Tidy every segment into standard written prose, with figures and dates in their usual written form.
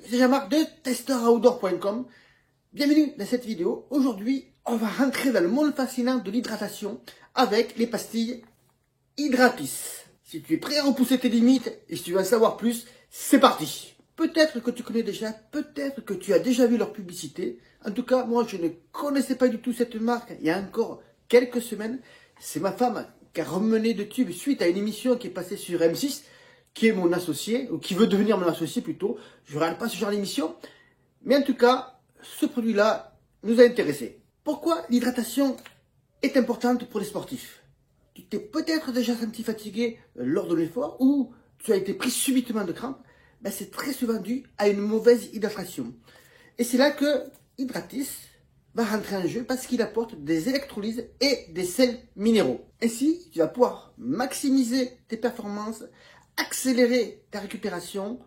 c'est Jean-Marc de testeroutdoor.com. Bienvenue dans cette vidéo. Aujourd'hui, on va rentrer dans le monde fascinant de l'hydratation avec les pastilles Hydratis. Si tu es prêt à repousser tes limites et si tu veux en savoir plus, c'est parti. Peut-être que tu connais déjà, peut-être que tu as déjà vu leur publicité. En tout cas, moi, je ne connaissais pas du tout cette marque il y a encore quelques semaines. C'est ma femme qui a remené de tube suite à une émission qui est passée sur M6, qui est mon associé, ou qui veut devenir mon associé plutôt. Je ne regarde pas ce genre d'émission. Mais en tout cas, ce produit-là nous a intéressés. Pourquoi l'hydratation est importante pour les sportifs? Tu t'es peut-être déjà senti fatigué lors de l'effort ou tu as été pris subitement de crampes. Ben, c'est très souvent dû à une mauvaise hydratation. Et c'est là que Hydratis va rentrer en jeu parce qu'il apporte des électrolyses et des sels minéraux. Ainsi, tu vas pouvoir maximiser tes performances, accélérer ta récupération.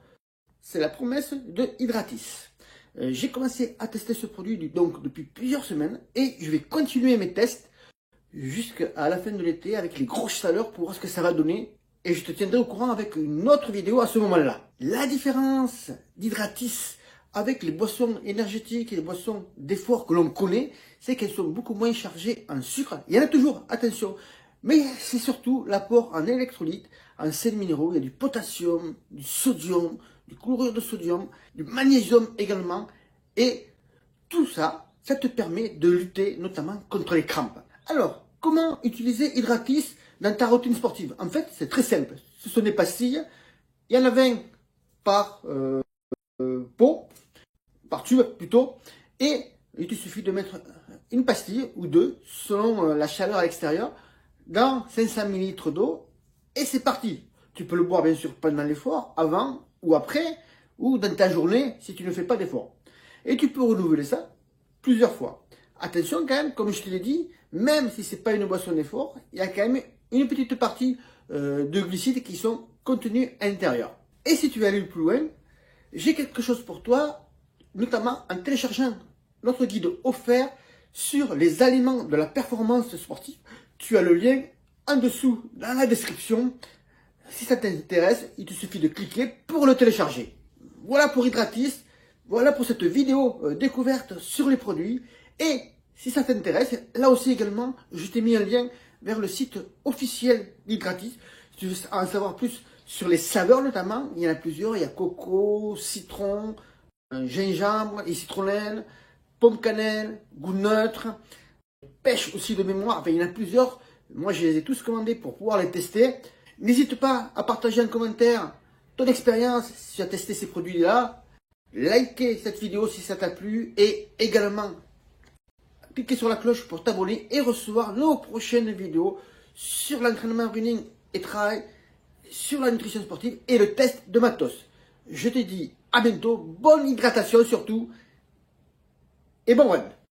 C'est la promesse de Hydratis. J'ai commencé à tester ce produit donc depuis plusieurs semaines et je vais continuer mes tests jusqu'à la fin de l'été avec les grosses chaleurs pour voir ce que ça va donner. Et je te tiendrai au courant avec une autre vidéo à ce moment-là. La différence d'Hydratis avec les boissons énergétiques et les boissons d'effort que l'on connaît, c'est qu'elles sont beaucoup moins chargées en sucre. Il y en a toujours, attention. Mais c'est surtout l'apport en électrolytes, en sels minéraux. Il y a du potassium, du sodium, du chlorure de sodium, du magnésium également. Et tout ça, ça te permet de lutter notamment contre les crampes. Alors, comment utiliser Hydratis dans ta routine sportive? En fait, c'est très simple. Ce sont des pastilles. Il y en a 20 par pot, par tube plutôt. Et il te suffit de mettre une pastille ou deux, selon la chaleur à l'extérieur, dans 500 ml d'eau. Et c'est parti. Tu peux le boire bien sûr pendant l'effort, avant ou après, ou dans ta journée si tu ne fais pas d'effort. Et tu peux renouveler ça plusieurs fois. Attention quand même, comme je te l'ai dit, même si ce n'est pas une boisson d'effort, il y a quand même une petite partie de glucides qui sont contenus à l'intérieur. Et si tu veux aller plus loin, j'ai quelque chose pour toi, notamment en téléchargeant notre guide offert sur les aliments de la performance sportive. Tu as le lien en dessous dans la description. Si ça t'intéresse, il te suffit de cliquer pour le télécharger. Voilà pour Hydratis, voilà pour cette vidéo découverte sur les produits. Et si ça t'intéresse, là aussi également, je t'ai mis un lien vers le site officiel d'Hydratis. Si tu veux en savoir plus sur les saveurs notamment, il y en a plusieurs. Il y a coco, citron, gingembre et citronnelle, pomme cannelle, goût neutre, pêche aussi de mémoire. Enfin, il y en a plusieurs. Moi, je les ai tous commandés pour pouvoir les tester. N'hésite pas à partager en commentaire ton expérience si tu as testé ces produits-là. Likez cette vidéo si ça t'a plu et également cliquez sur la cloche pour t'abonner et recevoir nos prochaines vidéos sur l'entraînement running et trail, sur la nutrition sportive et le test de matos. Je te dis à bientôt, bonne hydratation surtout et bon run.